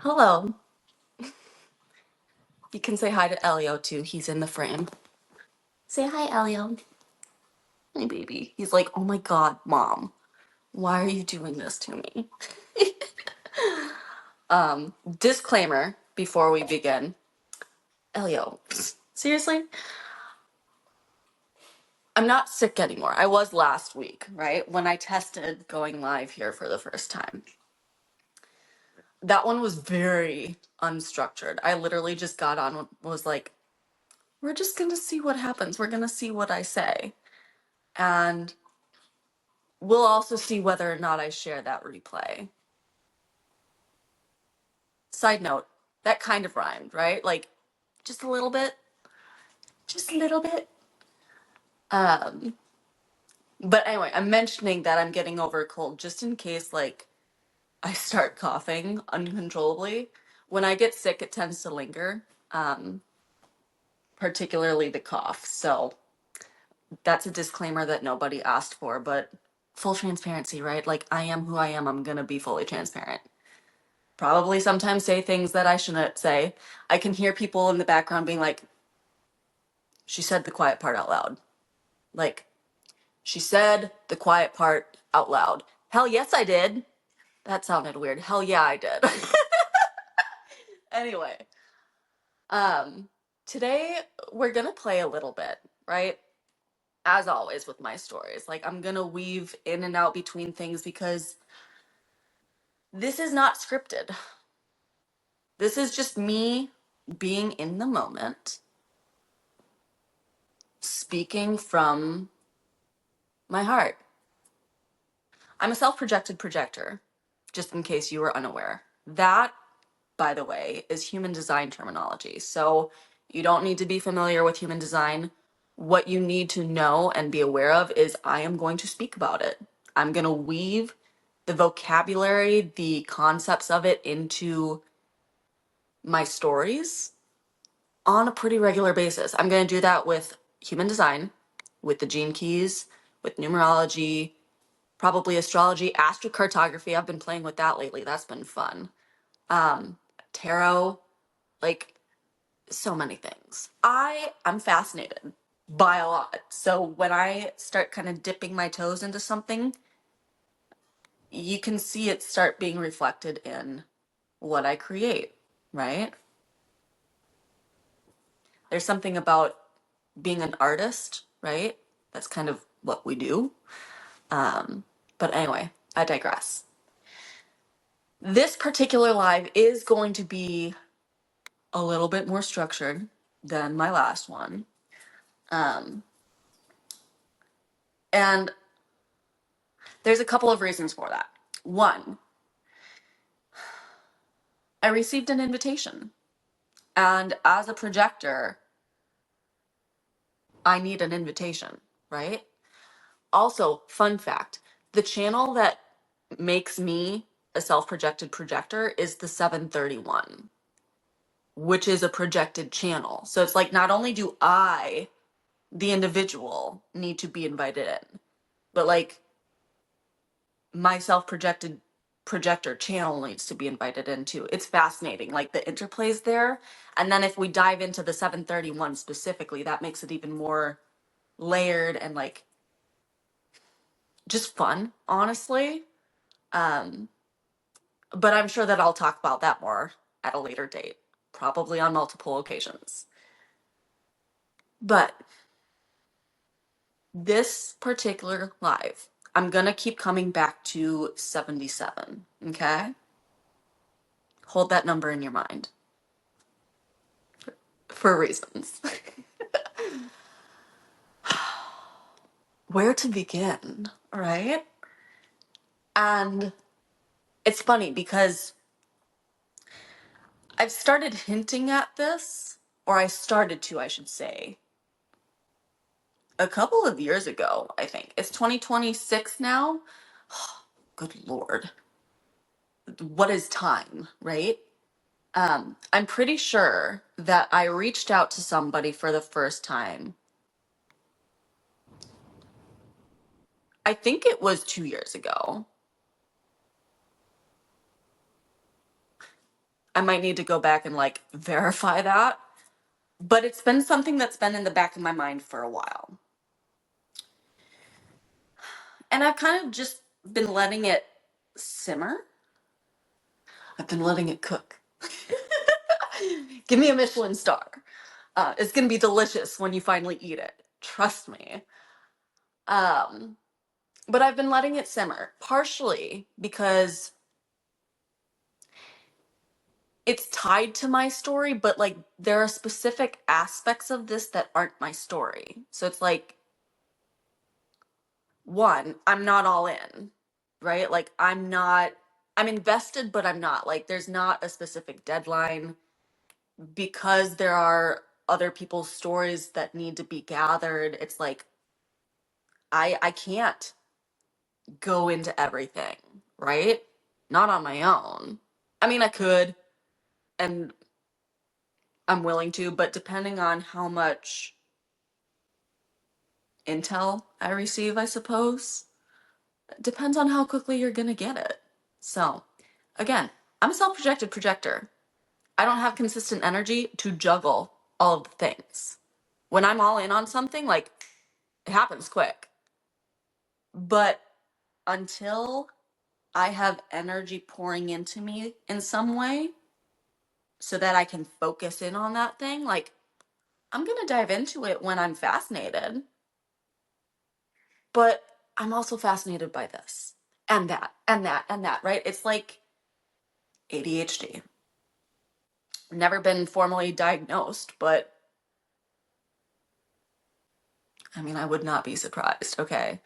Hello. You can say hi to Elio too. He's in the frame. Say hi, Elio. Hey, baby. He's like, oh my god, mom, why are you doing this to me? Disclaimer before we begin. Elio, seriously? I'm not sick anymore. I was last week, right? When I tested going live here for the first time. That one was very unstructured. I literally just got on, was like, we're just gonna see what happens. We're gonna see what I say. And we'll also see whether or not I share that replay. Side note, that kind of rhymed, right? Like, just a little bit. Just a little bit. Um, but anyway, I'm mentioning that I'm getting over a cold just in case, like, I start coughing uncontrollably. When I get sick, it tends to linger, particularly the cough. So that's a disclaimer that nobody asked for, but full transparency, right? Like, I am who I am. I'm gonna be fully transparent. Probably sometimes say things that I shouldn't say. I can hear people in the background being like, she said the quiet part out loud. Like, she said the quiet part out loud. Hell yes, I did. That sounded weird. Hell yeah, I did. Anyway, um, today we're gonna play a little bit, right? As always with my stories. Like, I'm gonna weave in and out between things because this is not scripted. This is just me being in the moment, speaking from my heart. I'm a self-projected projector, just in case you were unaware. That, by the way, is human design terminology. So you don't need to be familiar with human design. What you need to know and be aware of is I am going to speak about it. I'm going to weave the vocabulary, the concepts of it into my stories on a pretty regular basis. I'm going to do that with human design, with the gene keys, with numerology, probably astrology, astrocartography. I've been playing with that lately. That's been fun. Tarot, like so many things. I'm fascinated by a lot. So when I start kind of dipping my toes into something, you can see it start being reflected in what I create, right? There's something about being an artist, right? That's kind of what we do. But anyway, I digress. This particular live is going to be a little bit more structured than my last one. And there's a couple of reasons for that. One, I received an invitation. And as a projector, I need an invitation, right? Also, fun fact, the channel that makes me a self-projected projector is the 731, which is a projected channel. So it's like not only do I, the individual, need to be invited in, but like my self-projected projector channel needs to be invited into. It's fascinating, like the interplays there. And then if we dive into the 731 specifically, that makes it even more layered and like just fun, honestly. But I'm sure that I'll talk about that more at a later date, probably on multiple occasions. But this particular live, I'm gonna keep coming back to 77, okay? Hold that number in your mind for reasons. Where to begin, right? And it's funny because I've started hinting at this, or I started to, I should say, a couple of years ago, I think. It's 2026 now. Good Lord. What is time, right? I'm pretty sure that I reached out to somebody for the first time. I think it was 2 years ago. I might need to go back and like verify that. But it's been something that's been in the back of my mind for a while. And I've kind of just been letting it simmer. I've been letting it cook. Give me a Michelin star. It's gonna be delicious when you finally eat it. Trust me. Um, but I've been letting it simmer, partially because it's tied to my story, but like there are specific aspects of this that aren't my story. So it's like, one, I'm not all in, right? Like I'm invested, but I'm not. Like there's not a specific deadline because there are other people's stories that need to be gathered. It's like I can't go into everything, right? Not on my own. I mean, I could, and I'm willing to, but depending on how much intel I receive, I suppose, depends on how quickly you're gonna get it. So, again, I'm a self-projected projector. I don't have consistent energy to juggle all of the things. When I'm all in on something, like, it happens quick. But until I have energy pouring into me in some way so that I can focus in on that thing, like, I'm gonna dive into it when I'm fascinated. But I'm also fascinated by this and that and that and that, right? It's like ADHD. Never been formally diagnosed, but I mean, I would not be surprised, okay?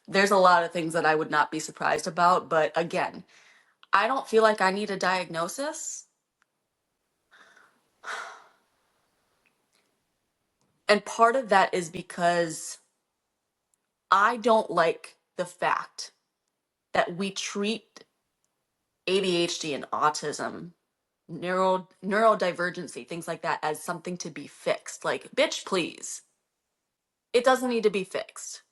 There's a lot of things that I would not be surprised about, but again, I don't feel like I need a diagnosis. And part of that is because I don't like the fact that we treat ADHD and autism, neurodivergency, things like that, as something to be fixed. Like, bitch, please. It doesn't need to be fixed.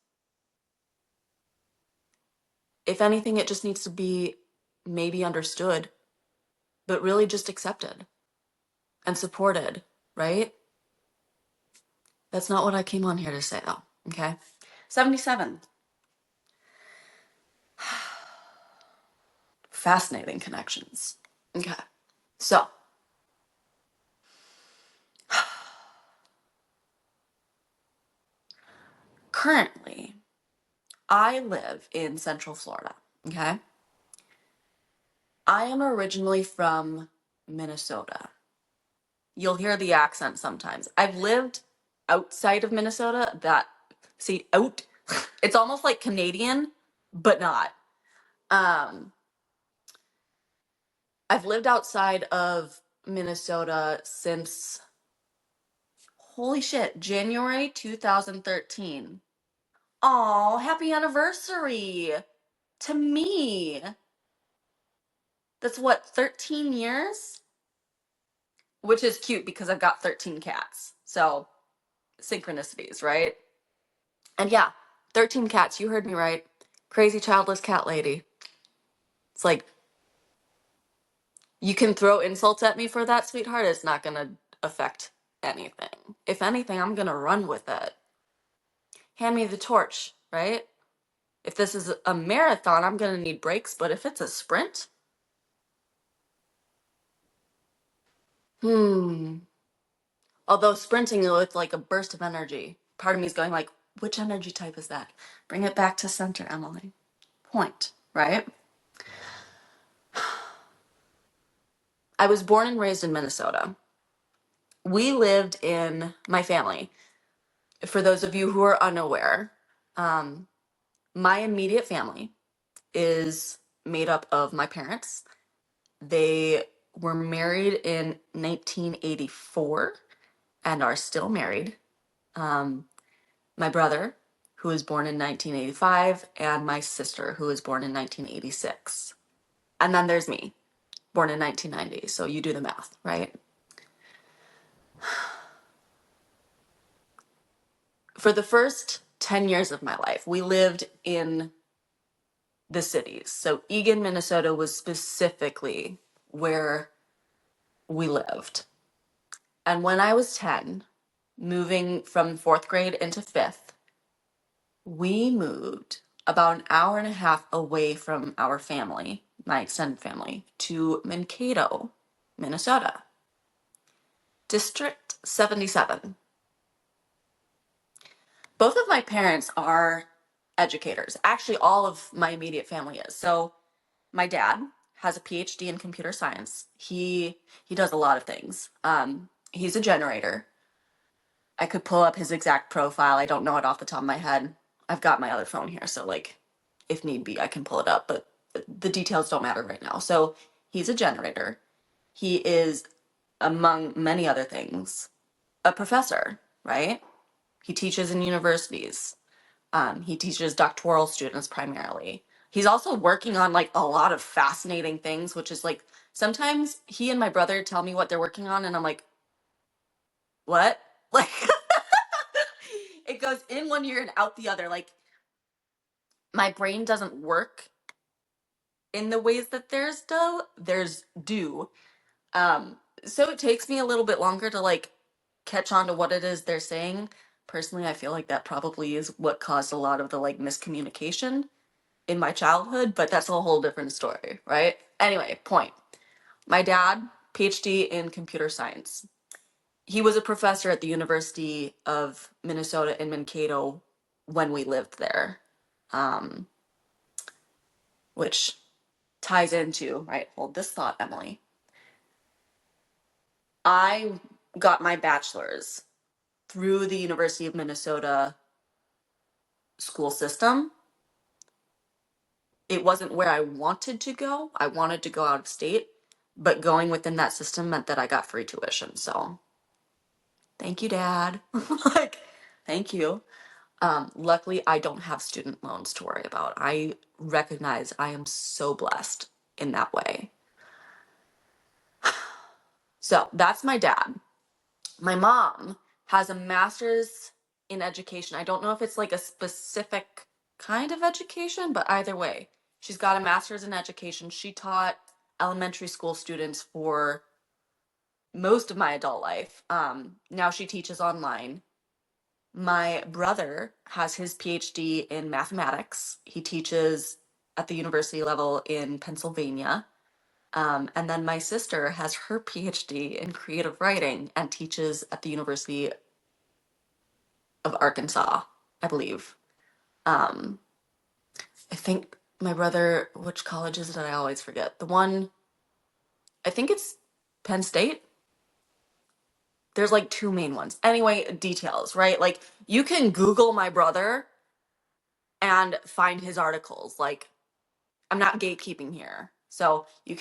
If anything, it just needs to be maybe understood, but really just accepted and supported, right? That's not what I came on here to say, though, okay? 77. Fascinating connections. Okay. So, currently, I live in Central Florida, okay? I am originally from Minnesota. You'll hear the accent sometimes. I've lived outside of Minnesota see, out, it's almost like Canadian, but not. Um, I've lived outside of Minnesota since, holy shit, January 2013. Aw, happy anniversary to me. That's what, 13 years? Which is cute because I've got 13 cats. So, synchronicities, right? And yeah, 13 cats, you heard me right. Crazy childless cat lady. It's like, you can throw insults at me for that, sweetheart. It's not gonna affect anything. If anything, I'm gonna run with it. Hand me the torch, right? If this is a marathon, I'm gonna need breaks, but if it's a sprint, hmm. Although sprinting with like a burst of energy, part of me is going like, which energy type is that? Bring it back to center, Emily. Point, right? I was born and raised in Minnesota. We lived in my family. For those of you who are unaware, um, my immediate family is made up of my parents. They were married in 1984 and are still married. Um, my brother, who was born in 1985, and my sister, who was born in 1986. And then there's me, born in 1990. So you do the math, right? For the first 10 years of my life, we lived in the cities. So Eagan, Minnesota was specifically where we lived. And when I was 10, moving from fourth grade into fifth, we moved about an hour and a half away from our family, my extended family, to Mankato, Minnesota, District 77. Both of my parents are educators. Actually, all of my immediate family is. So my dad has a PhD in computer science. He does a lot of things. He's a generator. I could pull up his exact profile. I don't know it off the top of my head. I've got my other phone here, so like if need be, I can pull it up, but the details don't matter right now. So he's a generator. He is, among many other things, a professor, right? He teaches in universities. He teaches doctoral students primarily. He's also working on like a lot of fascinating things, which is like sometimes he and my brother tell me what they're working on, and I'm like, what? Like, it goes in one ear and out the other. Like, my brain doesn't work in the ways that theirs do. Um, so it takes me a little bit longer to like catch on to what it is they're saying. Personally, I feel like that probably is what caused a lot of the like miscommunication in my childhood, but that's a whole different story, right? Anyway, point. My dad, PhD in computer science. He was a professor at the University of Minnesota in Mankato when we lived there, um, which ties into, right? Hold this thought, Emily. I got my bachelor's through the University of Minnesota school system. It wasn't where I wanted to go. I wanted to go out of state, but going within that system meant that I got free tuition. So thank you, Dad. Like, thank you. Luckily, I don't have student loans to worry about. I recognize I am so blessed in that way. So that's my dad. My mom has a master's in education. I don't know if it's like a specific kind of education, but either way, she's got a master's in education. She taught elementary school students for most of my adult life. Now she teaches online. My brother has his PhD in mathematics. He teaches at the university level in Pennsylvania. And then my sister has her PhD in creative writing and teaches at the University of Arkansas, I believe. Um, I think my brother, which college is it? I always forget. The one, I think it's Penn State. There's like two main ones. Anyway, details, right? Like you can Google my brother and find his articles. Like I'm not gatekeeping here. So you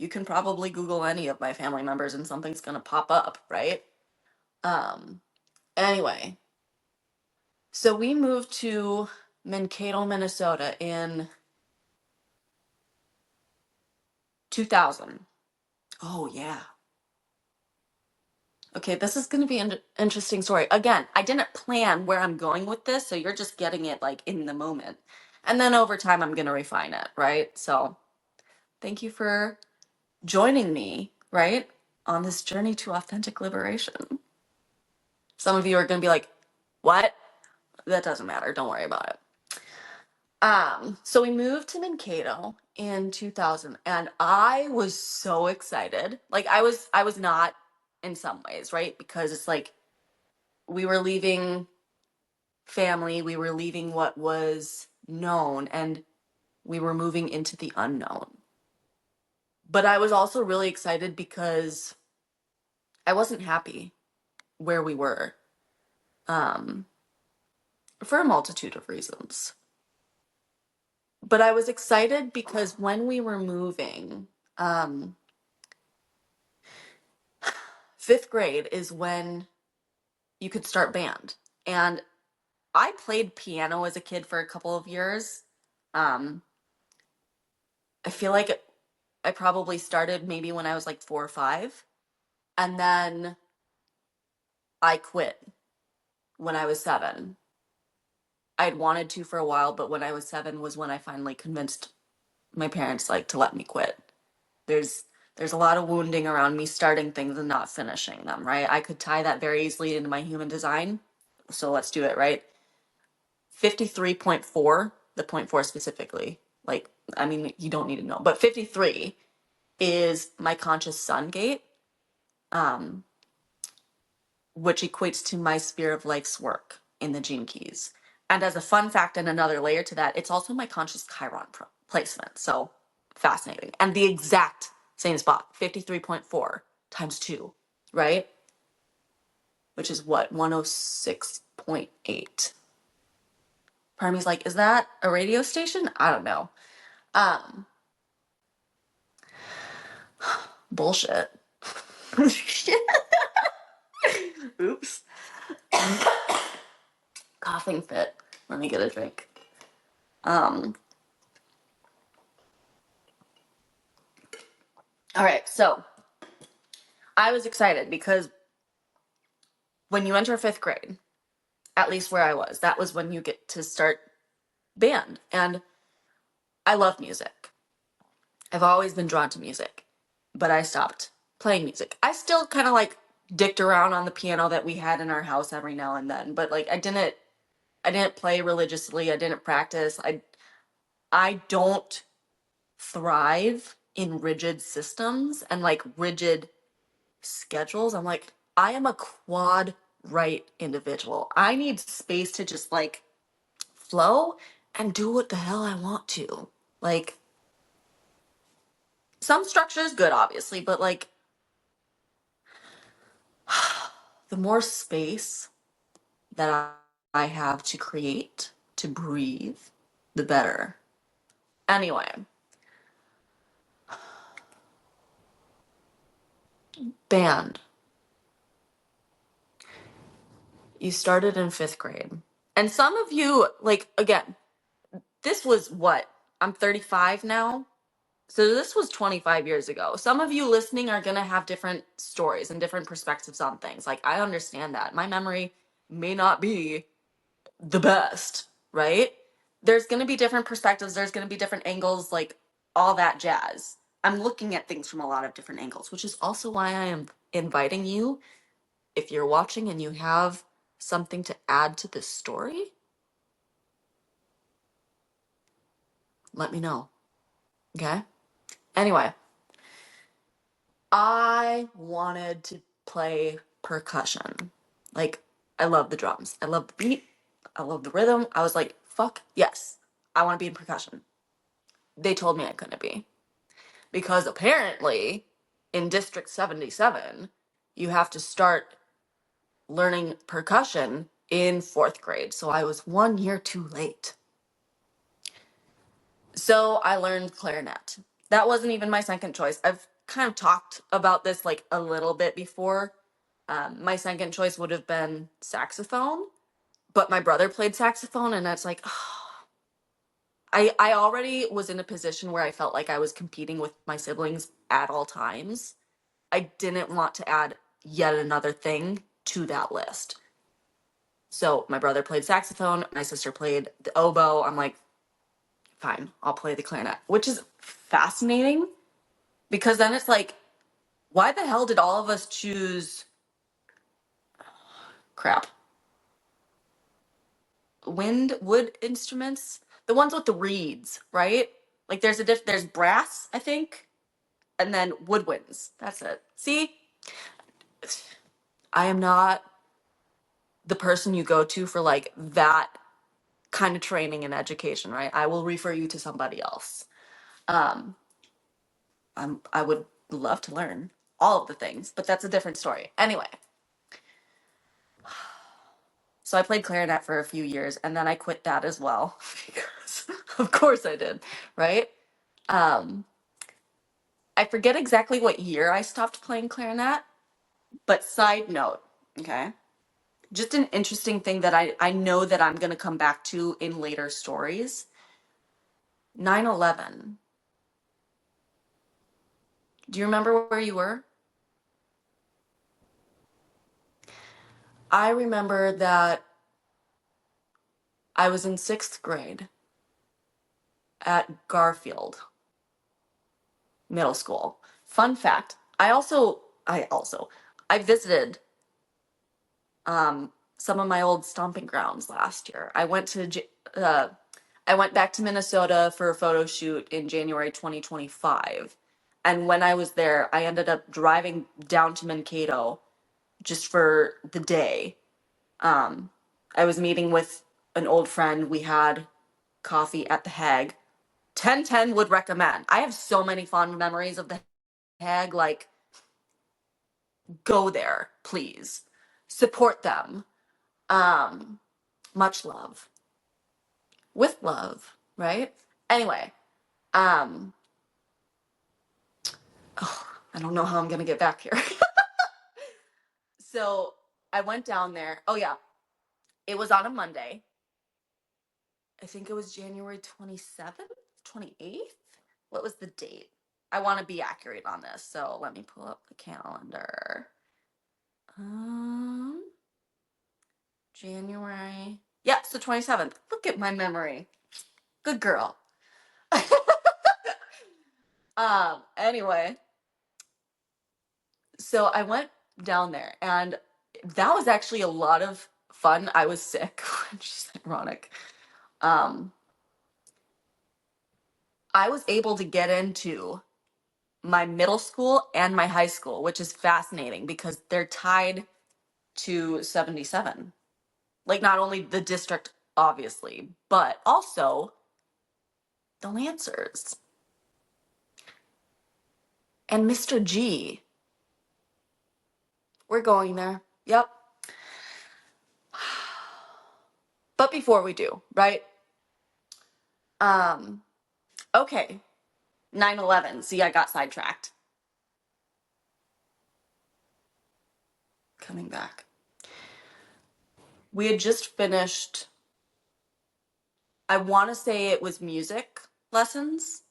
can probably Google any of my family members and something's gonna pop up, right? Um anyway, so we moved to Mankato, Minnesota in 2000. Oh yeah. Okay, this is gonna be an interesting story. Again, I didn't plan where I'm going with this, so you're just getting it like in the moment. And then over time I'm gonna refine it, right? So thank you for joining me, right, on this journey to authentic liberation. Some of you are going to be like, what? That doesn't matter. Don't worry about it. So we moved to Mankato in 2000 and I was so excited. Like I was not in some ways, right? Because it's like we were leaving family, we were leaving what was known and we were moving into the unknown. But I was also really excited because I wasn't happy where we were. Um for a multitude of reasons. But I was excited because when we were moving, um, fifth grade is when you could start band. And I played piano as a kid for a couple of years. Um, I feel like I probably started maybe when I was like 4 or 5. And then I quit when I was 7. I'd wanted to for a while, but when I was 7 was when I finally convinced my parents like to let me quit. There's There's a lot of wounding around me starting things and not finishing them, right? I could tie that very easily into my human design. So let's do it, right? 53.4, the point 4 specifically, like, I mean, you don't need to know, but 53 is my conscious sun gate, um, which equates to my sphere of life's work in the gene keys. And as a fun fact and another layer to that, it's also my conscious Chiron placement. So fascinating. And the exact same spot, 53.4 times 2, right? Which is what, 106.8. Part of me's like, is that a radio station? I don't know. Um, Bullshit. Oops. Coughing fit. Let me get a drink. All right, so I was excited because when you enter 5th grade, at least where I was, that was when you get to start band. And I love music. I've always been drawn to music, but I stopped playing music. I still kind of like dicked around on the piano that we had in our house every now and then, but like I didn't play religiously. I didn't practice. I don't thrive in rigid systems and like rigid schedules. I'm like, I am a quad right individual. I need space to just like flow and do what the hell I want to. Like, some structure is good, obviously, but like, the more space that I have to create, to breathe, the better. Anyway, band. You started in 5th grade. And some of you, like, again, this was what? I'm 35 now. So this was 25 years ago. Some of you listening are going to have different stories and different perspectives on things. Like, I understand that. My memory may not be the best, right? There's going to be different perspectives. There's going to be different angles, like all that jazz. I'm looking at things from a lot of different angles, which is also why I am inviting you, if you're watching and you have something to add to this story, let me know. Okay? Anyway, I wanted to play percussion. Like, I love the drums. I love the beat. I love the rhythm. I was like, fuck yes, I want to be in percussion. They told me I couldn't be. Because apparently, in District 77, you have to start learning percussion in 4th grade. So I was 1 year too late. So I learned clarinet. That wasn't even my second choice. I've kind of talked about this like a little bit before. My second choice would have been saxophone, but my brother played saxophone, and that's like, I already was in a position where I felt like I was competing with my siblings at all times. I didn't want to add yet another thing to that list. So my brother played saxophone, my sister played the oboe. I'm like, fine, I'll play the clarinet, which is fascinating because then it's like, why the hell did all of us choose crap? Wood instruments? The ones with the reeds, right? Like there's brass, I think, and then woodwinds. That's it. See? I am not the person you go to for like that kind of training and education, right? I will refer you to somebody else. Um, I would love to learn all of the things, but that's a different story. Anyway, so I played clarinet for a few years and then I quit that as well because of course I did, right? Um, I forget exactly what year I stopped playing clarinet, but side note, okay? Just an interesting thing that I know that I'm going to come back to in later stories. 9/11. Do you remember where you were? I remember that I was in 6th grade at Garfield Middle School. Fun fact, I visited some of my old stomping grounds last year. I went back to Minnesota for a photo shoot in January 2025. And when I was there, I ended up driving down to Mankato just for the day. I was meeting with an old friend. We had coffee at the Hag. 1010 would recommend. I have so many fond memories of the Hag. Like, go there, please. Support them. Much love. With love, right? Anyway, um, oh, I don't know how I'm gonna get back here. So I went down there. Oh yeah, it was on a Monday. I think it was January 27th, 28th. What was the date? I want to be accurate on this, so let me pull up the calendar. Um, January. Yeah, it's the 27th. Look at my memory. Good girl. Anyway, so I went down there and that was actually a lot of fun. I was sick, which is ironic. I was able to get into my middle school and my high school, which is fascinating because they're tied to 77. Like, not only the district, obviously, but also the Lancers. And Mr. G. We're going there. Yep. But before we do, right? Okay. 9/11. See, I got sidetracked. Coming back. We had just finished, I want to say it was music lessons,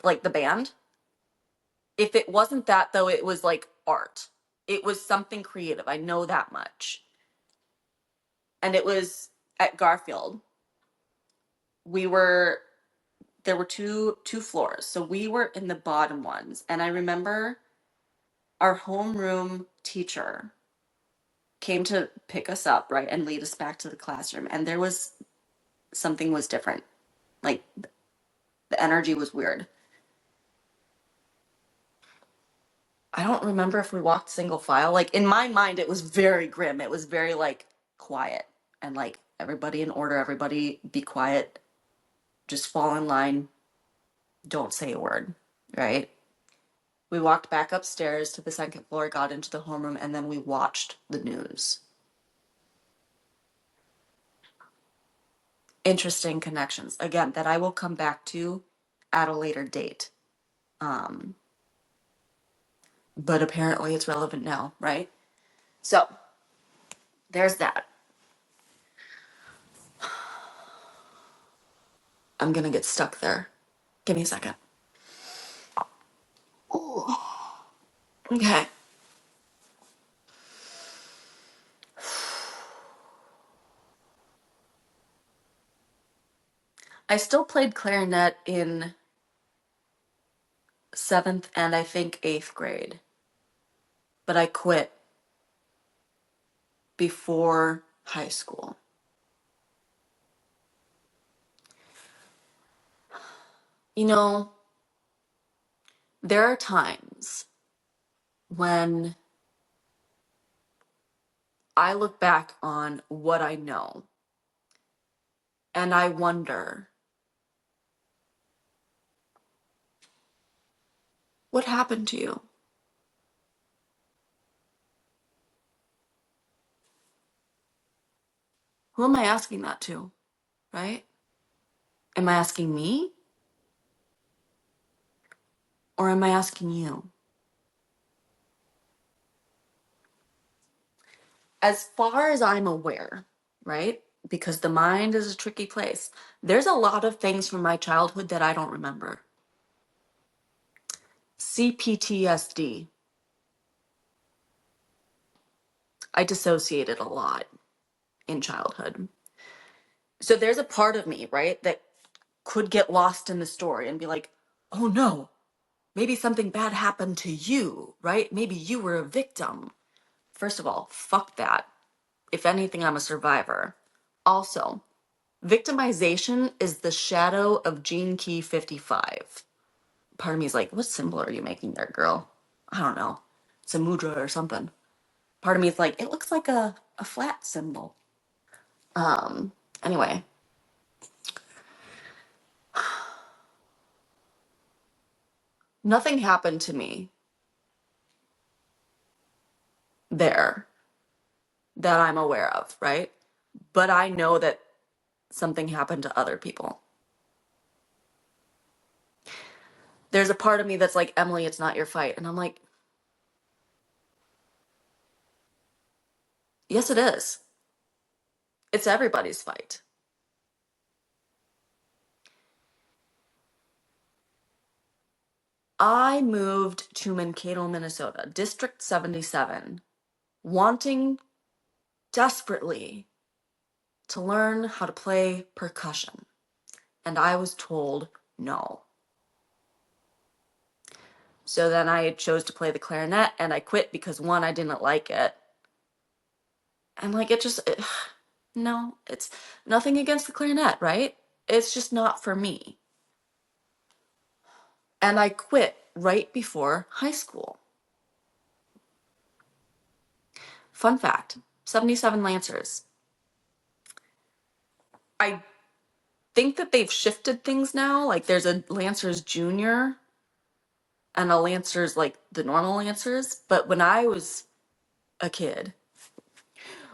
like the band. If it wasn't that, though, it was like art. It was something creative. I know that much. And it was at Garfield. We were There were two floors, so we were in the bottom ones. And I remember our homeroom teacher came to pick us up, right, and lead us back to the classroom. And there was something was different. Like, the energy was weird. I don't remember if we walked single file. Like, in my mind, it was very grim. It was very like quiet and like everybody in order, everybody be quiet, just fall in line, don't say a word, right? We walked back upstairs to the second floor, got into the homeroom, and then we watched the news. Interesting connections, again, that I will come back to at a later date. But apparently it's relevant now, right? So there's that. I'm gonna get stuck there. Give me a second. Ooh. Okay. I still played clarinet in 7th and I think 8th grade, but I quit before high school. You know, there are times when I look back on what I know and I wonder, what happened to you? Who am I asking that to, right? Am I asking me? Or am I asking you? As far as I'm aware, right? Because the mind is a tricky place. There's a lot of things from my childhood that I don't remember. CPTSD. I dissociated a lot in childhood. So there's a part of me, right, that could get lost in the story and be like, oh no, maybe something bad happened to you, right? Maybe you were a victim. First of all, fuck that. If anything, I'm a survivor. Also, victimization is the shadow of Gene Key 55. Part of me is like, what symbol are you making there, girl? I don't know. It's a mudra or something. Part of me is like, it looks like a flat symbol. Anyway, nothing happened to me there that I'm aware of, right? But I know that something happened to other people. There's a part of me that's like, Emily, it's not your fight. And I'm like, yes, it is. It's everybody's fight. I moved to Mankato, Minnesota, District 77, wanting desperately to learn how to play percussion. And I was told no. So then I chose to play the clarinet and I quit because one, I didn't like it. And like no, it's nothing against the clarinet, right? It's just not for me. And I quit right before high school. Fun fact, 77 Lancers. I think that they've shifted things now. Like there's a Lancers Junior and a Lancers like the normal Lancers. But when I was a kid,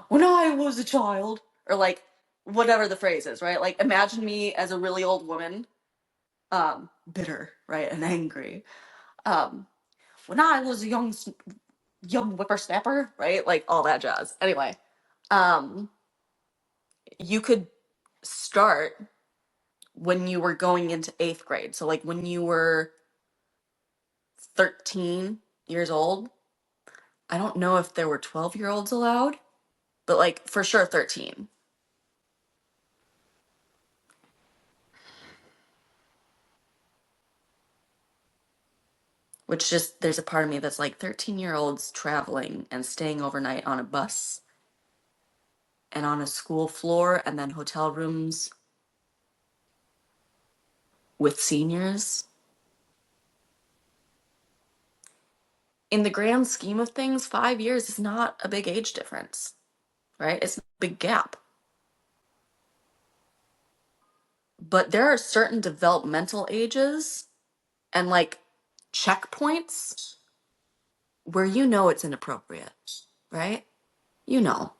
when I was a child, or like whatever the phrase is, right? Like imagine me as a really old woman, bitter, right, and angry. Um, when I was a young whippersnapper, right, like all that jazz. Anyway, um, you could start when you were going into 8th grade. So like when you were 13 years old. I don't know if there were 12-year-olds allowed, but like for sure 13. Which just, there's a part of me that's like 13-year-olds traveling and staying overnight on a bus and on a school floor and then hotel rooms with seniors. In the grand scheme of things, 5 years is not a big age difference, right? It's a big gap. But there are certain developmental ages and like checkpoints where you know it's inappropriate, right? You know.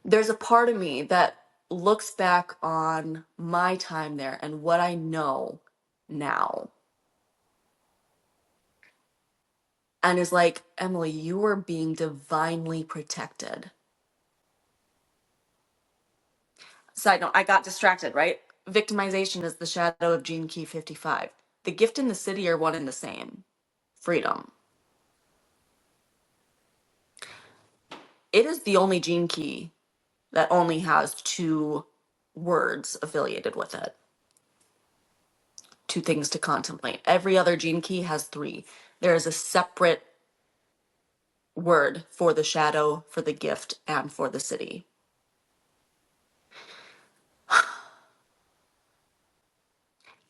There's a part of me that looks back on my time there and what I know now and is like, Emily, you were being divinely protected. Side note, I got distracted, right? Victimization is the shadow of Gene Key 55. The gift and the city are one and the same. Freedom. It is the only gene key that only has 2 words affiliated with it. 2 things to contemplate. Every other gene key has 3. There is a separate word for the shadow, for the gift, and for the city.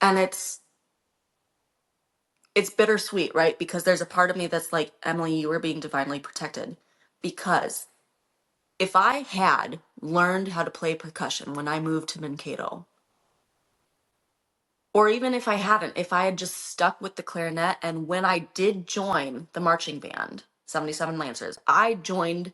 And it's bittersweet, right? Because there's a part of me that's like, Emily, you were being divinely protected. Because if I had learned how to play percussion when I moved to Mankato, or even if I hadn't, if I had just stuck with the clarinet, and when I did join the marching band, 77 Lancers, I joined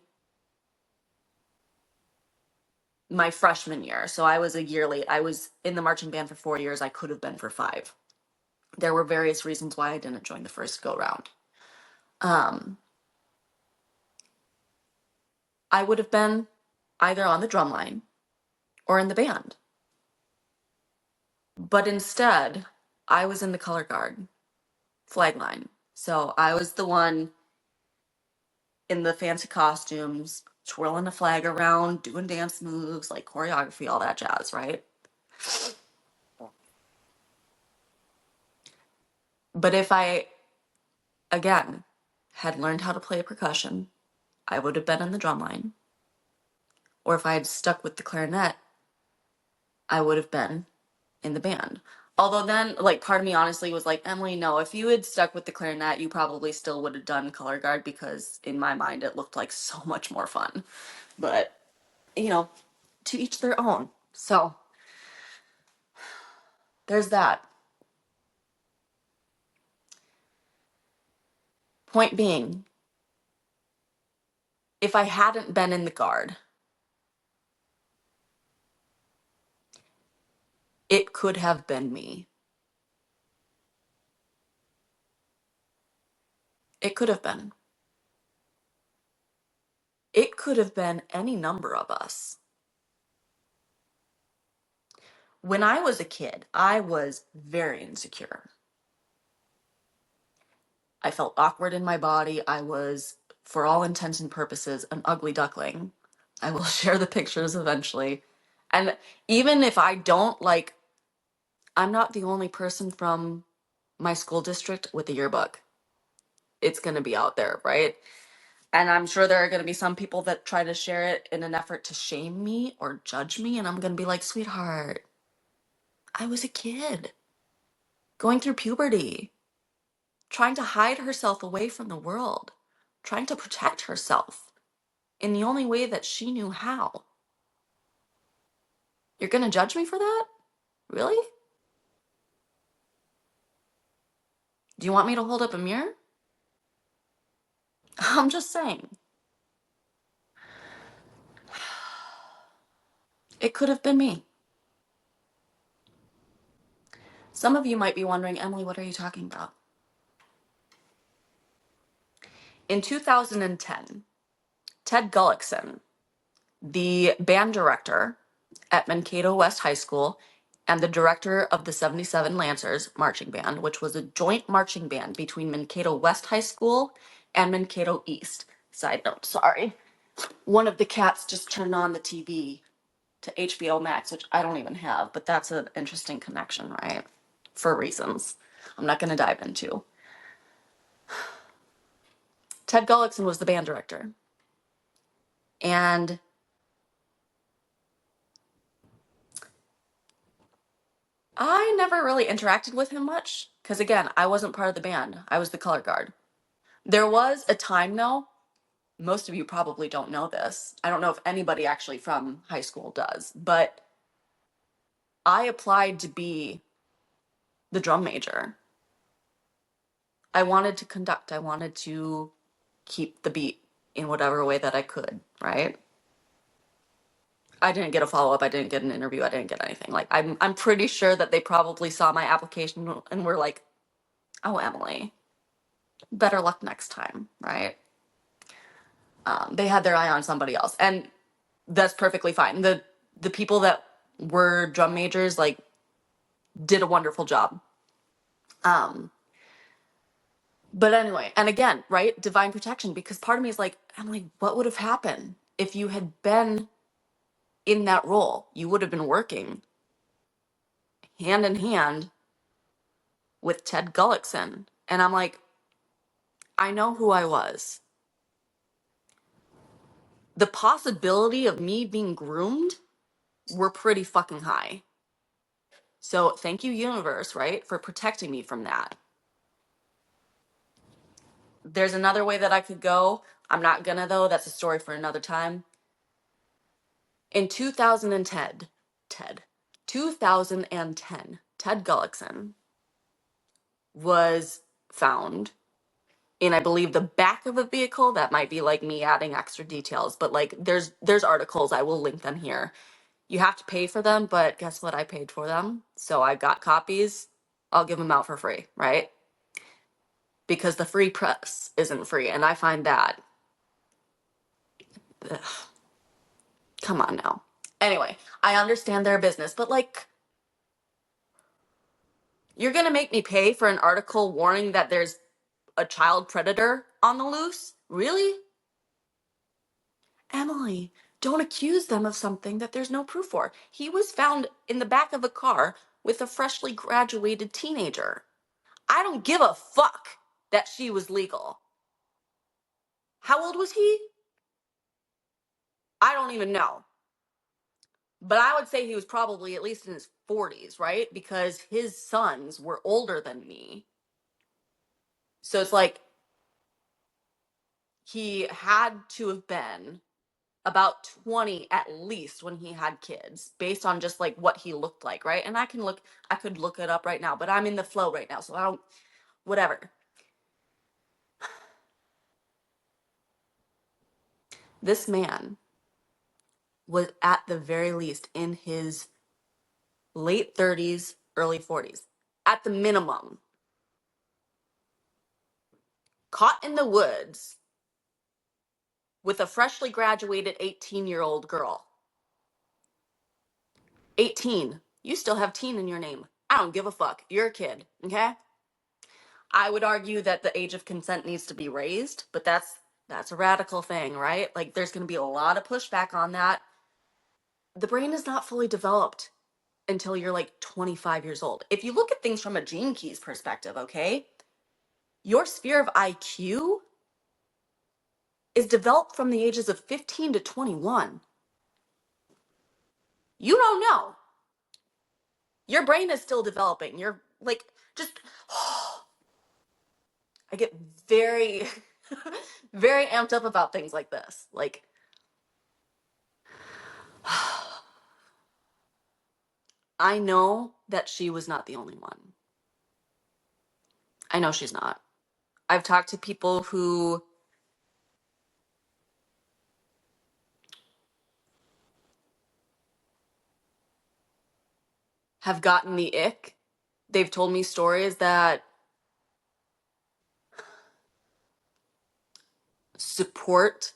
my freshman year. So I was a year late. I was in the marching band for 4 years. I could have been for 5. There were various reasons why I didn't join the first go round. I would have been either on the drum line or in the band. But instead, I was in the color guard, flag line. So I was the one in the fancy costumes twirling a flag around, doing dance moves, like choreography, all that jazz, right? But if I, again, had learned how to play percussion, I would have been in the drum line. Or if I had stuck with the clarinet, I would have been in the band. Although then, like, part of me honestly was like, Emily, no, if you had stuck with the clarinet, you probably still would have done color guard because in my mind it looked like so much more fun. But, you know, to each their own. So there's that. Point being, if I hadn't been in the guard, it could have been me. It could have been. It could have been any number of us. When I was a kid, I was very insecure. I felt awkward in my body. I was, for all intents and purposes, an ugly duckling. I will share the pictures eventually. And even if I don't, like, I'm not the only person from my school district with a yearbook. It's going to be out there, right? And I'm sure there are going to be some people that try to share it in an effort to shame me or judge me. And I'm going to be like, sweetheart, I was a kid going through puberty, trying to hide herself away from the world, trying to protect herself in the only way that she knew how. You're going to judge me for that? Really? Do you want me to hold up a mirror? I'm just saying. It could have been me. Some of you might be wondering, Emily, what are you talking about? In 2010, Ted Gullickson, the band director at Mankato West High School and the director of the 77 Lancers Marching Band, which was a joint marching band between Mankato West High School and Mankato East. Side note, sorry. One of the cats just turned on the TV to HBO Max, which I don't even have, but that's an interesting connection, right? For reasons I'm not going to dive into. Ted Gullickson was the band director. And I never really interacted with him much because, again, I wasn't part of the band. I was the color guard. There was a time, though, most of you probably don't know this. I don't know if anybody actually from high school does, but I applied to be the drum major. I wanted to conduct, I wanted to keep the beat in whatever way that I could, right? I didn't get a follow-up, I didn't get an interview, I didn't get anything. Like I'm pretty sure that they probably saw my application and were like, "Oh, Emily, better luck next time," right? They had their eye on somebody else, and that's perfectly fine. The people that were drum majors like did a wonderful job. But anyway, and again, right, divine protection, because part of me is like, Emily, what would have happened if you had been in that role? You would have been working hand in hand with Ted Gullickson. And I'm like, I know who I was. The possibility of me being groomed were pretty fucking high. So thank you, universe, right, for protecting me from that. There's another way that I could go. I'm not gonna, though. That's a story for another time. In 2010, 2010, Ted Gullickson was found in, I believe, the back of a vehicle. That might be like me adding extra details, but like there's articles, I will link them here. You have to pay for them, but guess what? I paid for them. So I got copies. I'll give them out for free, right? Because the free press isn't free. And I find that, ugh, come on now. Anyway, I understand their business, but like, you're going to make me pay for an article warning that there's a child predator on the loose? Really? Emily, don't accuse them of something that there's no proof for. He was found in the back of a car with a freshly graduated teenager. I don't give a fuck that she was legal. How old was he? I don't even know. But I would say he was probably at least in his 40s, right? Because his sons were older than me. So it's like he had to have been about 20 at least when he had kids, based on just like what he looked like, right? And I could look it up right now, but I'm in the flow right now, so I don't, whatever. This man was at the very least in his late 30s, early 40s, at the minimum, caught in the woods with a freshly graduated 18-year-old girl. 18. You still have teen in your name. I don't give a fuck. You're a kid, okay? I would argue that the age of consent needs to be raised, but that's a radical thing, right? Like there's going to be a lot of pushback on that. The brain is not fully developed until you're like 25 years old. If you look at things from a Gene Keys perspective, okay? Your sphere of IQ is developed from the ages of 15 to 21. You don't know. Your brain is still developing. You're like just I get very very amped up about things like this. Like I know that she was not the only one. I know she's not. I've talked to people who have gotten the ick. They've told me stories that support,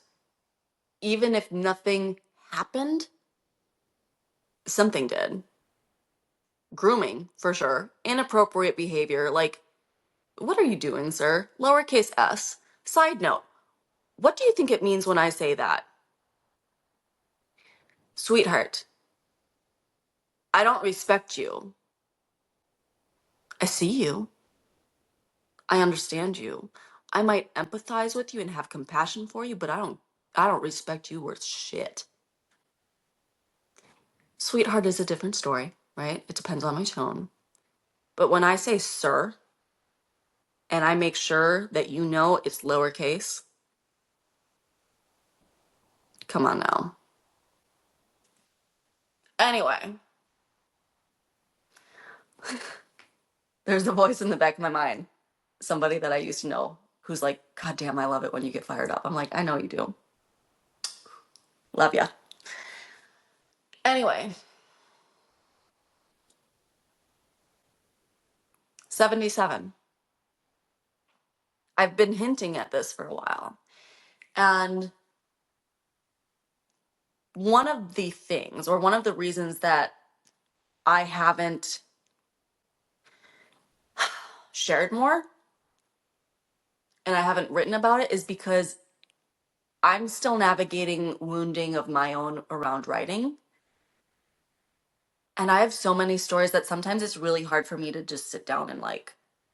even if nothing happened, something did. Grooming, for sure. Inappropriate behavior. Like, what are you doing, sir? Lowercase s. Side note, what do you think it means when I say that? Sweetheart, I don't respect you. I see you. I understand you. I might empathize with you and have compassion for you, but I don't respect you worth shit. Sweetheart is a different story, right? It depends on my tone. But when I say sir, and I make sure that you know it's lowercase, come on now. Anyway, there's a voice in the back of my mind. Somebody that I used to know who's like, God damn, I love it when you get fired up. I'm like, I know you do. Love ya. Anyway, 77. I've been hinting at this for a while. And one of the things, or one of the reasons that I haven't shared more and I haven't written about it is because I'm still navigating wounding of my own around writing. And I have so many stories that sometimes it's really hard for me to just sit down and like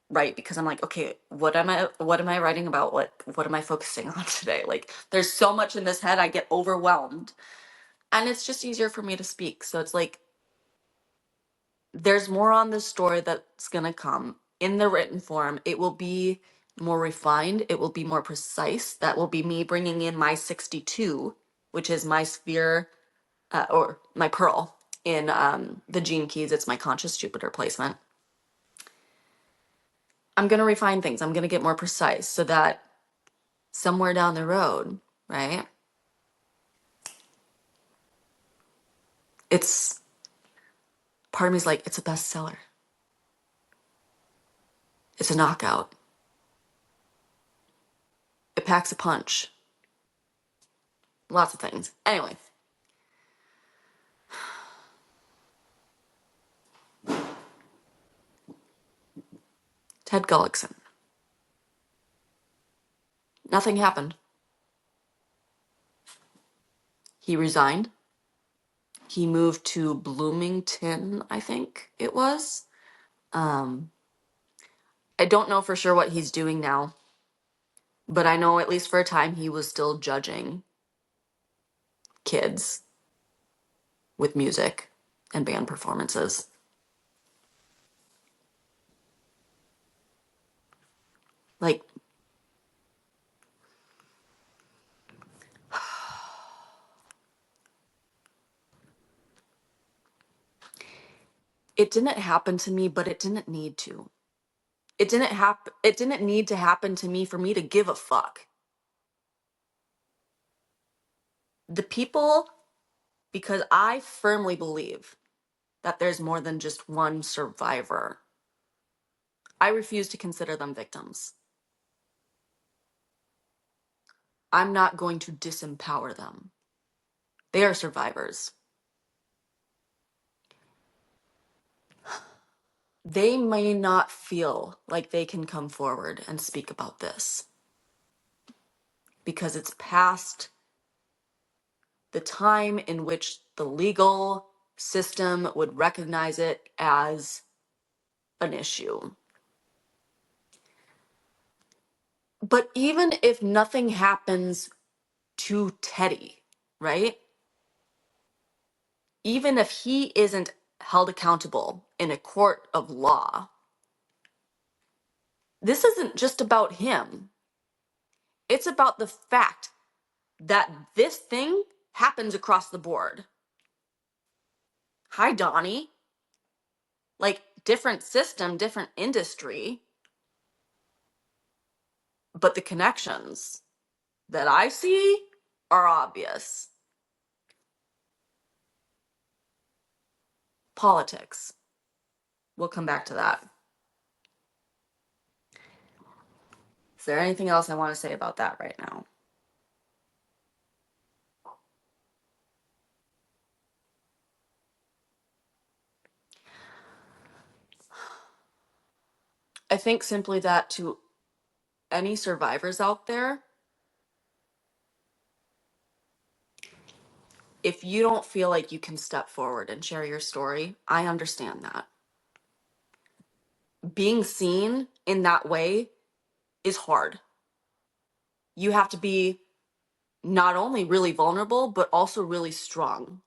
write because I'm like, okay, what am I writing about? What am I focusing on today? Like there's so much in this head, I get overwhelmed. And it's just easier for me to speak. So it's like there's more on this story that's going to come in the written form. It will be more refined, it will be more precise. That will be me bringing in my 62, which is my sphere or my pearl in the Gene Keys. It's my conscious Jupiter placement. I'm going to refine things. I'm going to get more precise so that somewhere down the road, right? It's part of me's like, it's a bestseller. It's a knockout. It packs a punch. Lots of things. Anyway. Ted Gullickson. Nothing happened. He resigned. He moved to Bloomington, I think it was. Um, I don't know for sure what he's doing now, but I know at least for a time he was still judging kids with music and band performances. Like, it didn't happen to me, but it didn't need to. It didn't need to happen to me for me to give a fuck. The people, because I firmly believe that there's more than just one survivor. I refuse to consider them victims. I'm not going to disempower them. They are survivors. They may not feel like they can come forward and speak about this because it's past the time in which the legal system would recognize it as an issue. But even if nothing happens to Teddy, right? Even if he isn't held accountable in a court of law, this isn't just about him. It's about the fact that this thing happens across the board. Hi, Donnie. Like, different system, different industry, but the connections that I see are obvious. Politics. We'll come back to that. Is there anything else I want to say about that right now? I think simply that to any survivors out there, if you don't feel like you can step forward and share your story, I understand that. Being seen in that way is hard. You have to be not only really vulnerable, but also really strong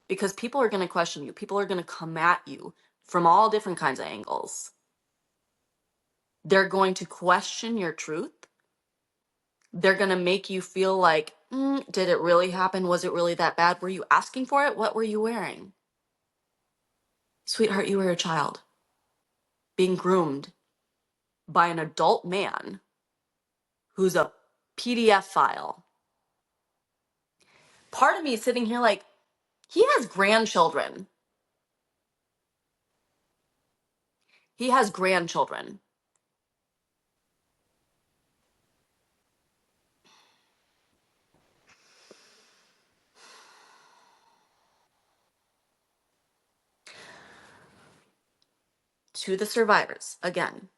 because people are going to question you. People are going to come at you from all different kinds of angles. They're going to question your truth. They're going to make you feel like, did it really happen? Was it really that bad? Were you asking for it? What were you wearing? Sweetheart, you were a child being groomed by an adult man who's a PDF file. Part of me is sitting here like, he has grandchildren. He has grandchildren. To the survivors, again,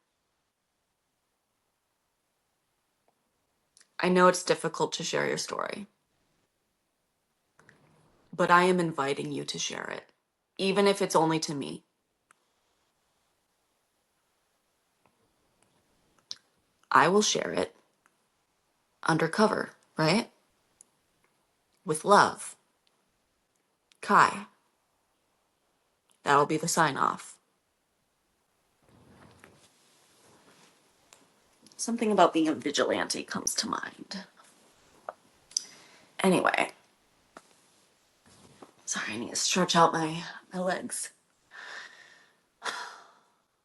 I know it's difficult to share your story, but I am inviting you to share it, even if it's only to me. I will share it undercover, right? With love. Kai. That'll be the sign off. Something about being a vigilante comes to mind. Anyway, sorry, I need to stretch out my legs.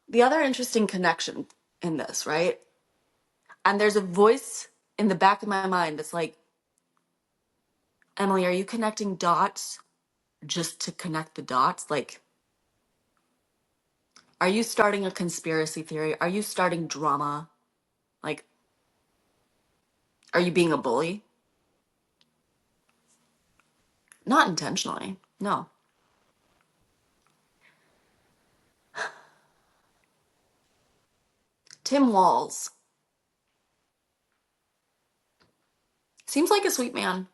The other interesting connection in this, right? And there's a voice in the back of my mind that's like, Emily, are you connecting dots just to connect the dots? Like, are you starting a conspiracy theory? Are you starting drama? Like, are you being a bully? Not intentionally, no. Tim Walz seems like a sweet man.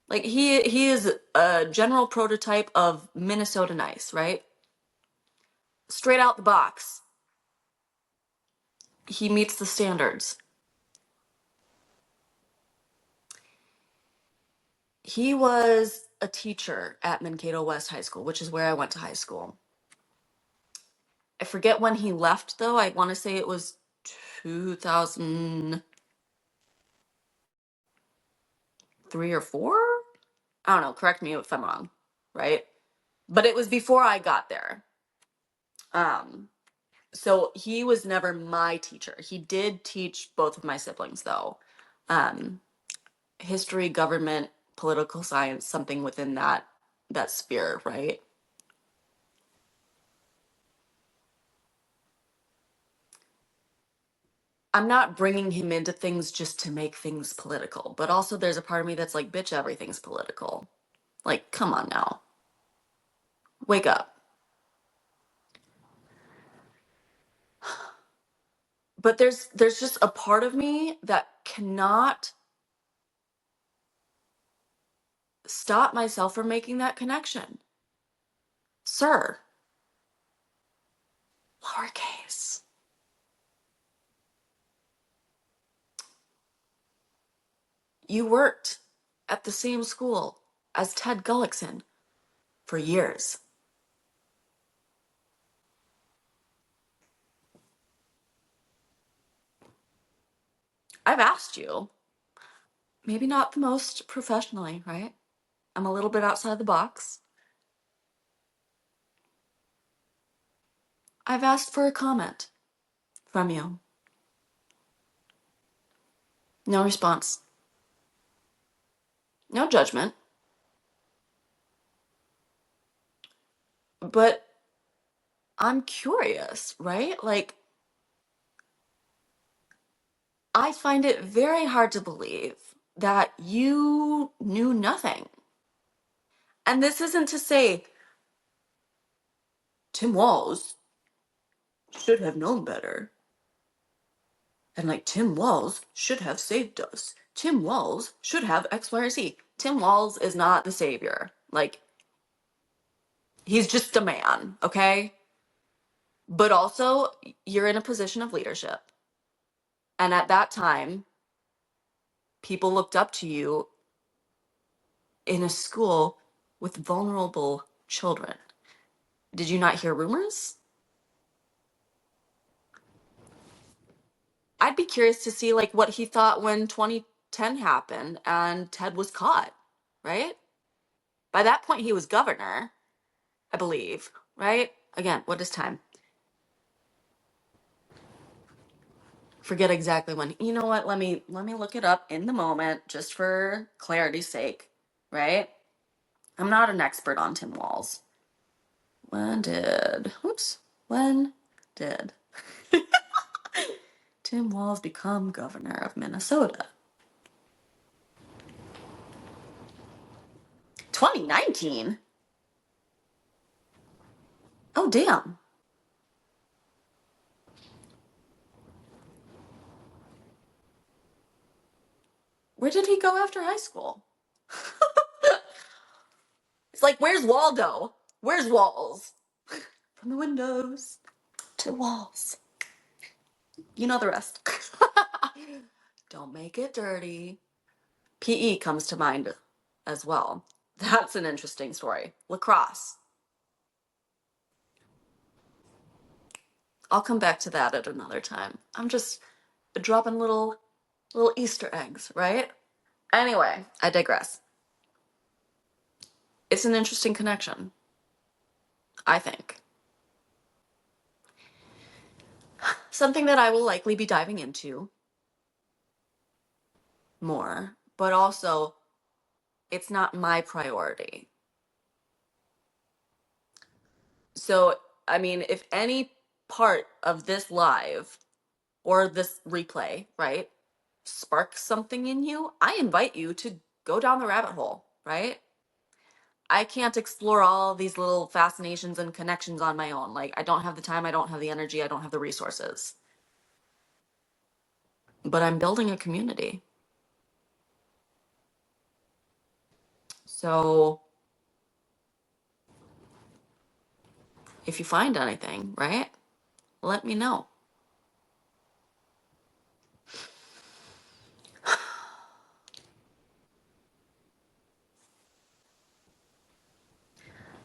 Like he is a general prototype of Minnesota nice, right? Straight out the box. He meets the standards. He was a teacher at Mankato West High School, which is where I went to high school. I forget when he left though. I want to say it was 2003 or 4. I don't know, correct me if I'm wrong, right? But it was before I got there. Um so he was never my teacher. He did teach both of my siblings though. Um History, government, political science, something within that sphere, right? I'm not bringing him into things just to make things political, but also there's a part of me that's like, bitch, everything's political. Like, come on now. Wake up. But there's just a part of me that cannot stop myself from making that connection. Sir, lowercase. You worked at the same school as Ted Gullickson for years. I've asked you, maybe not the most professionally, right? I'm a little bit outside the box. I've asked for a comment from you. No response. No judgment. But I'm curious, right? Like, I find it very hard to believe that you knew nothing. And this isn't to say Tim Walz should have known better. And like, Tim Walz should have saved us. Tim Walz should have X, Y, or Z. Tim Walz is not the savior. Like, he's just a man, okay? But also, you're in a position of leadership. And at that time, people looked up to you in a school with vulnerable children. Did you not hear rumors? I'd be curious to see like what he thought when 2010 happened and Ted was caught, right? By that point he was governor, I believe, right? Again, what is time? Forget exactly when. You know what? Let me look it up in the moment just for clarity's sake, right? I'm not an expert on Tim Walz. When did Tim Walz become governor of Minnesota? 2019? Oh, damn. Where did he go after high school? It's like, where's Waldo? Where's Walls? From the windows to walls. You know the rest. Don't make it dirty. PE comes to mind as well. That's an interesting story. Lacrosse. I'll come back to that at another time. I'm just dropping little Easter eggs, right? Anyway, I digress. It's an interesting connection, I think. Something that I will likely be diving into more, but also it's not my priority. So, I mean, if any part of this live or this replay, right, sparks something in you, I invite you to go down the rabbit hole, right? I can't explore all these little fascinations and connections on my own. Like, I don't have the time, I don't have the energy, I don't have the resources. But I'm building a community. So if you find anything, right, let me know.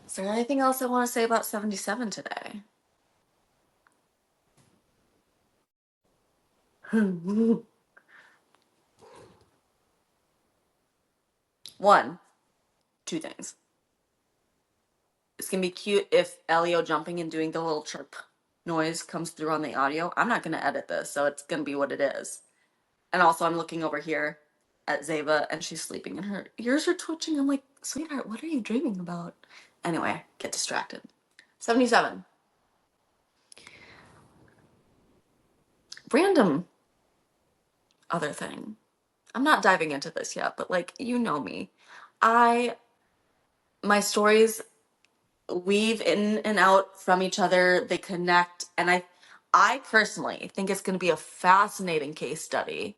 Is there anything else I want to say about 77 today? One, two things. It's gonna be cute if Elio jumping and doing the little chirp noise comes through on the audio. I'm not gonna edit this, so it's gonna be what it is. And also, I'm looking over here at Zeva, and she's sleeping, and her ears are twitching. I'm like, sweetheart, what are you dreaming about? Anyway, get distracted. 77. Random other thing. I'm not diving into this yet, but like, you know me. My stories weave in and out from each other. They connect, and I personally think it's going to be a fascinating case study.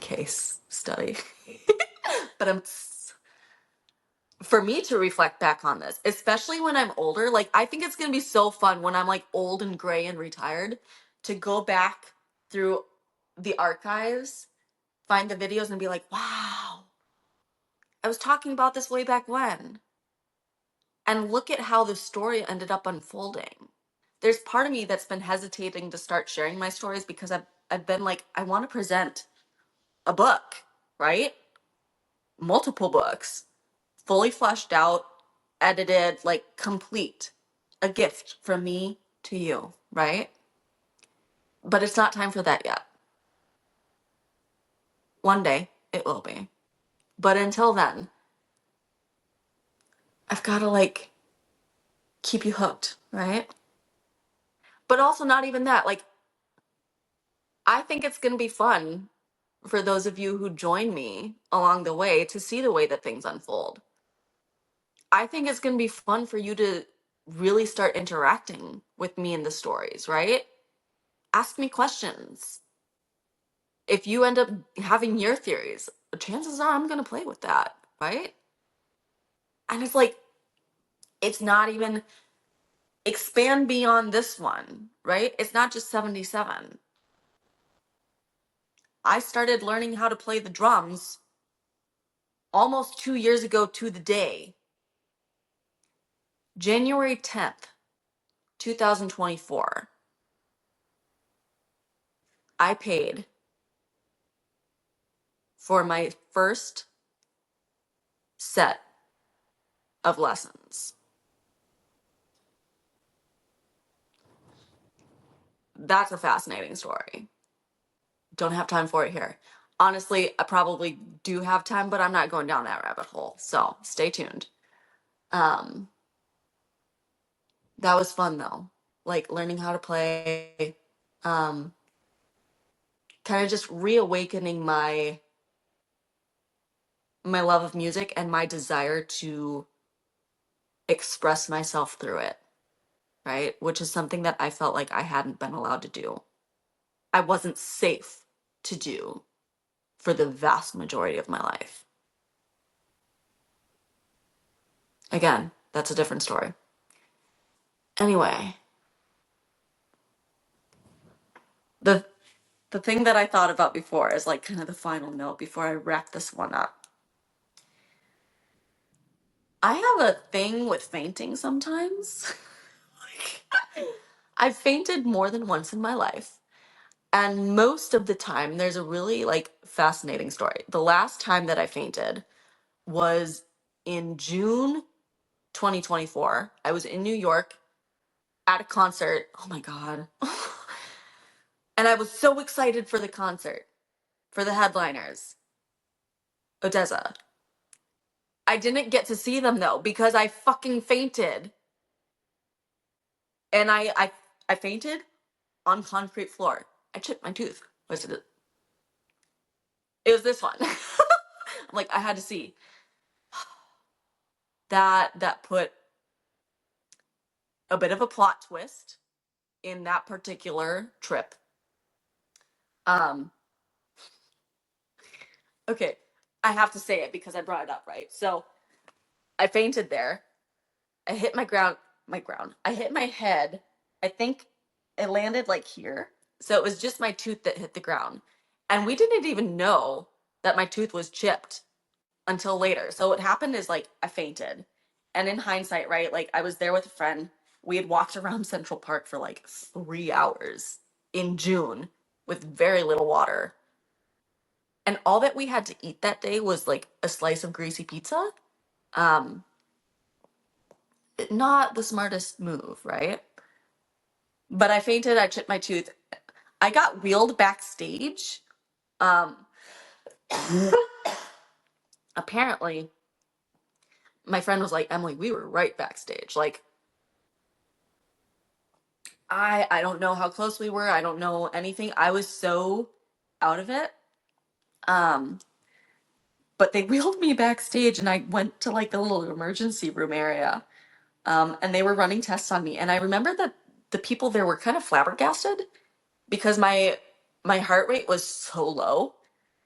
Case study. But for me to reflect back on this, especially when I'm older, like I think it's going to be so fun when I'm like old and gray and retired to go back through the archives, find the videos and be like, "Wow, I was talking about this way back when." And look at how the story ended up unfolding. There's part of me that's been hesitating to start sharing my stories because I've been like, I want to present a book, right? Multiple books, fully fleshed out, edited, like complete. A gift from me to you, right? But it's not time for that yet. One day it will be. But until then, I've got to like keep you hooked, right? But also not even that. Like I think it's going to be fun for those of you who join me along the way to see the way that things unfold. I think it's going to be fun for you to really start interacting with me in the stories, right? Ask me questions. If you end up having your theories, chances are I'm going to play with that, right? And it's like, it's not even expand beyond this one, right? It's not just 77. I started learning how to play the drums almost 2 years ago to the day. January 10th, 2024. I paid for my first set of lessons. That's a fascinating story. Don't have time for it here. Honestly, I probably do have time, but I'm not going down that rabbit hole. So stay tuned. Um, that was fun though. Like learning how to play, kind of just reawakening my love of music and my desire to express myself through it, right? Which is something that I felt like I hadn't been allowed to do. I wasn't safe to do for the vast majority of my life. Again, that's a different story. Anyway, the the thing that I thought about before is like kind of the final note before I wrap this one up. I have a thing with fainting sometimes. I've fainted more than once in my life. And most of the time there's a really like fascinating story. The last time that I fainted was in June 2024. I was in New York at a concert. Oh my God. And I was so excited for the concert, for the headliners, Odessa. I didn't get to see them though because I fucking fainted. And I fainted on concrete floor. I chipped my tooth. Was it? It was this one. I'm like, I had to see that put a bit of a plot twist in that particular trip. Um, okay. I have to say it because I brought it up, right? So I fainted there. I hit I hit my head. I think it landed like here. So it was just my tooth that hit the ground. And we didn't even know that my tooth was chipped until later. So what happened is like I fainted. And in hindsight, right, like I was there with a friend. We had walked around Central Park for like 3 hours in June with very little water. And all that we had to eat that day was like a slice of greasy pizza. Um, Not the smartest move, right? But I fainted, I chipped my tooth. I got wheeled backstage. Um, Apparently, my friend was like, Emily, we were right backstage. Like, I don't know how close we were. I don't know anything. I was so out of it. Um, but they wheeled me backstage and I went to like the little emergency room area. And they were running tests on me. And I remember that the people there were kind of flabbergasted because my heart rate was so low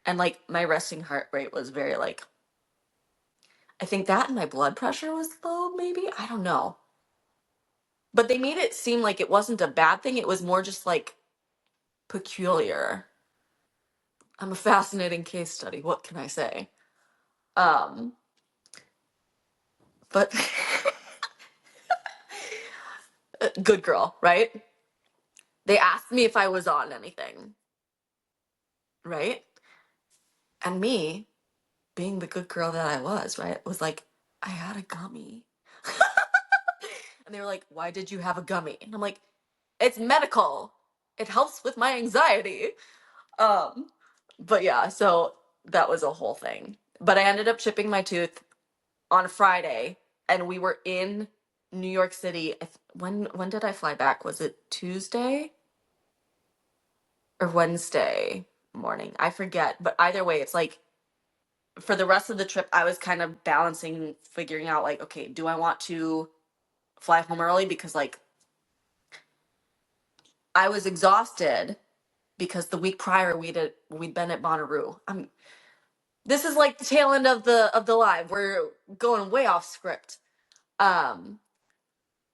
and like my resting heart rate was very like, I think that and my blood pressure was low, maybe. I don't know. But they made it seem like it wasn't a bad thing. It was more just like peculiar. I'm a fascinating case study. What can I say? Um, but good girl, right? They asked me if I was on anything, right? And me, being the good girl that I was, right, was like, I had a gummy. And they were like, why did you have a gummy? And I'm like, it's medical. It helps with my anxiety. Um, but yeah, so that was a whole thing. But I ended up chipping my tooth on Friday, and we were in New York City. When did I fly back? Was it Tuesday or Wednesday morning? I forget. But either way, it's like for the rest of the trip, I was kind of balancing, figuring out like, okay, do I want to fly home early because like I was exhausted because the week prior we'd been at Bonnaroo. This is like the tail end of the live. We're going way off script. Um,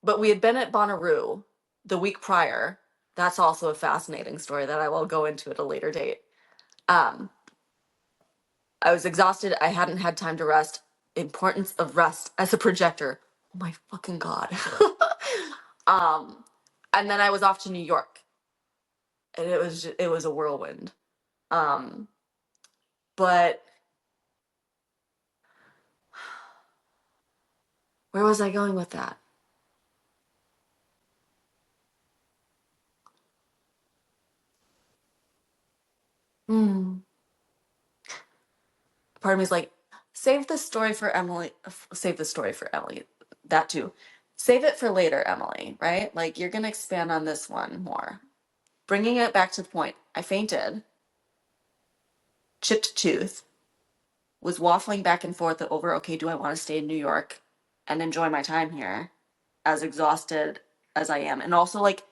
but we had been at Bonnaroo the week prior. That's also a fascinating story that I will go into at a later date. Um, I was exhausted. I hadn't had time to rest. Importance of rest as a projector. Oh my fucking god. um, and then I was off to New York, and it was a whirlwind. Um, but where was I going with that? Hmm. Part of me is like, save the story for Emily. Save the story for Emily. That too. Save it for later, Emily, right? Like, you're going to expand on this one more. Bringing it back to the point, I fainted, chipped tooth, was waffling back and forth over, okay, do I want to stay in New York and enjoy my time here, as exhausted as I am? And also, like,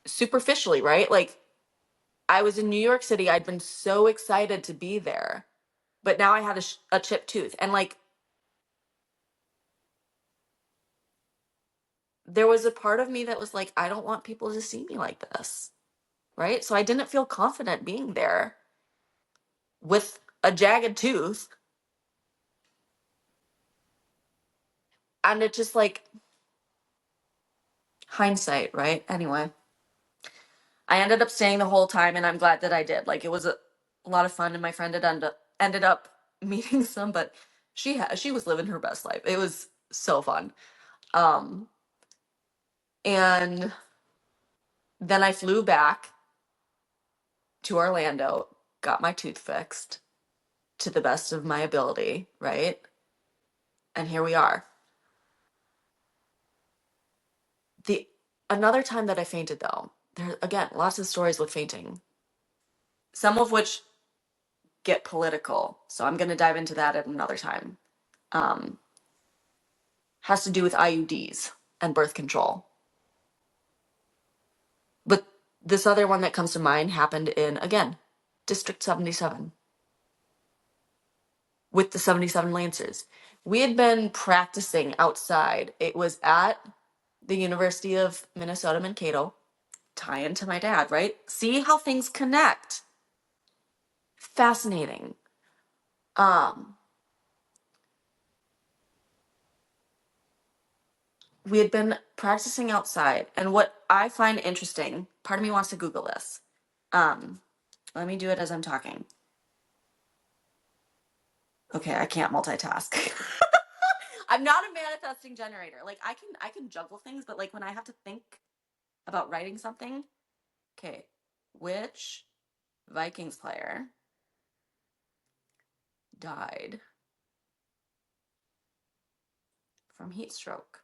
superficially, right? Like, I was in New York City. I'd been so excited to be there, but now I had a chipped tooth. And, like, there was a part of me that was like, I don't want people to see me like this, right? So I didn't feel confident being there with a jagged tooth. And it just like hindsight, right? Anyway, I ended up staying the whole time and I'm glad that I did. Like it was a lot of fun and my friend had ended up meeting some, but she was living her best life. It was so fun. Um and then I flew back to Orlando, got my tooth fixed to the best of my ability, right? And here we are. The Another time that I fainted though, there again, lots of stories with fainting. Some of which get political. So I'm gonna dive into that at another time. Um, has to do with IUDs and birth control. But this other one that comes to mind happened in again, District 77. with the 77 Lancers. We had been practicing outside. It was at the University of Minnesota Mankato. Tie into my dad, right? See how things connect. Fascinating. We had been practicing outside, and what I find interesting, part of me wants to Google this. Let me do it as I'm talking. Okay, I can't multitask. I'm not a manifesting generator. Like I can juggle things, but like when I have to think about writing something, okay, which Vikings player died from heat stroke?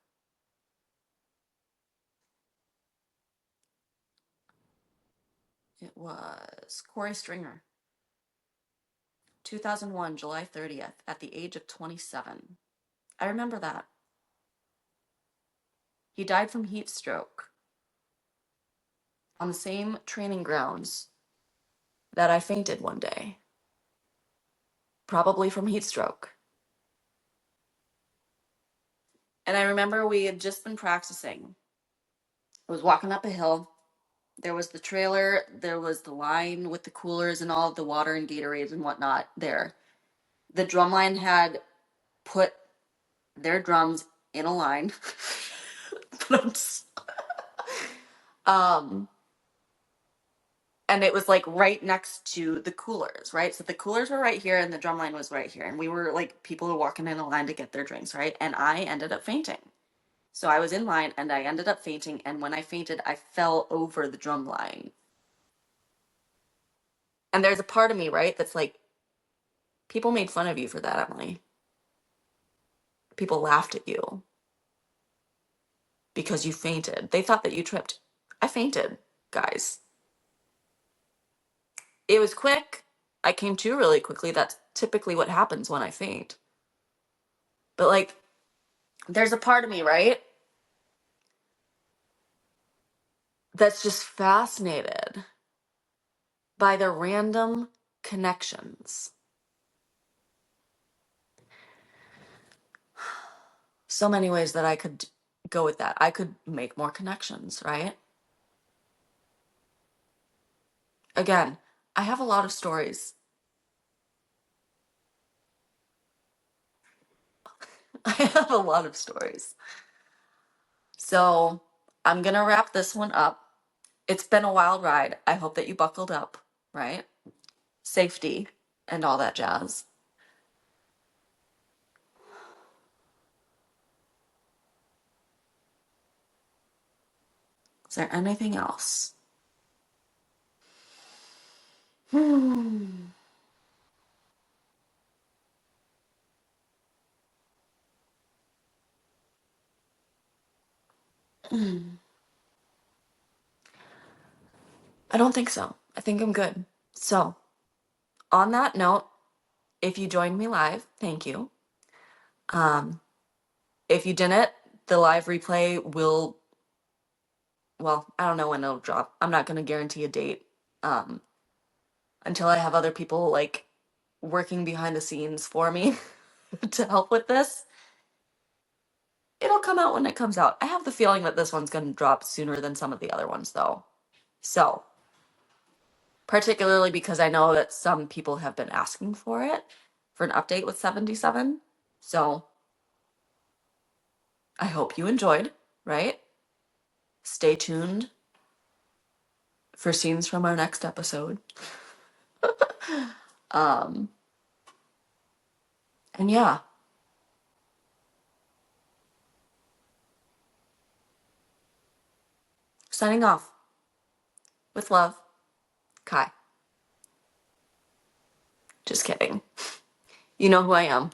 It was Corey Stringer. 2001, July 30th, at the age of 27. I remember that. He died from heat stroke on the same training grounds that I fainted one day, probably from heat stroke. And I remember we had just been practicing. I was walking up a hill. There was the trailer, there was the line with the coolers and all of the water and Gatorades and whatnot there. The drum line had put their drums in a line. um, and it was like right next to the coolers, right? So the coolers were right here and the drum line was right here. And we were like, people were walking in a line to get their drinks, right? And I ended up fainting. So I was in line and I ended up fainting. And when I fainted, I fell over the drum line. And there's a part of me, right, that's like, people made fun of you for that, Emily. People laughed at you because you fainted. They thought that you tripped. I fainted, guys. It was quick. I came to really quickly. That's typically what happens when I faint. But like, there's a part of me, right, that's just fascinated by the random connections. So many ways that I could go with that. I could make more connections, right? Again, I have a lot of stories. I have a lot of stories. So I'm going to wrap this one up. It's been a wild ride. I hope that you buckled up, right? Safety and all that jazz. Is there anything else? I don't think so. I think I'm good. So, on that note, if you joined me live, thank you. If you didn't, the live replay will, well, I don't know when it'll drop. I'm not going to guarantee a date until I have other people like working behind the scenes for me to help with this. It'll come out when it comes out. I have the feeling that this one's going to drop sooner than some of the other ones, though. So, particularly because I know that some people have been asking for it, for an update with 77. So, I hope you enjoyed, right? Stay tuned for scenes from our next episode. Um, and yeah, signing off with love, Kai. Just kidding. You know who I am.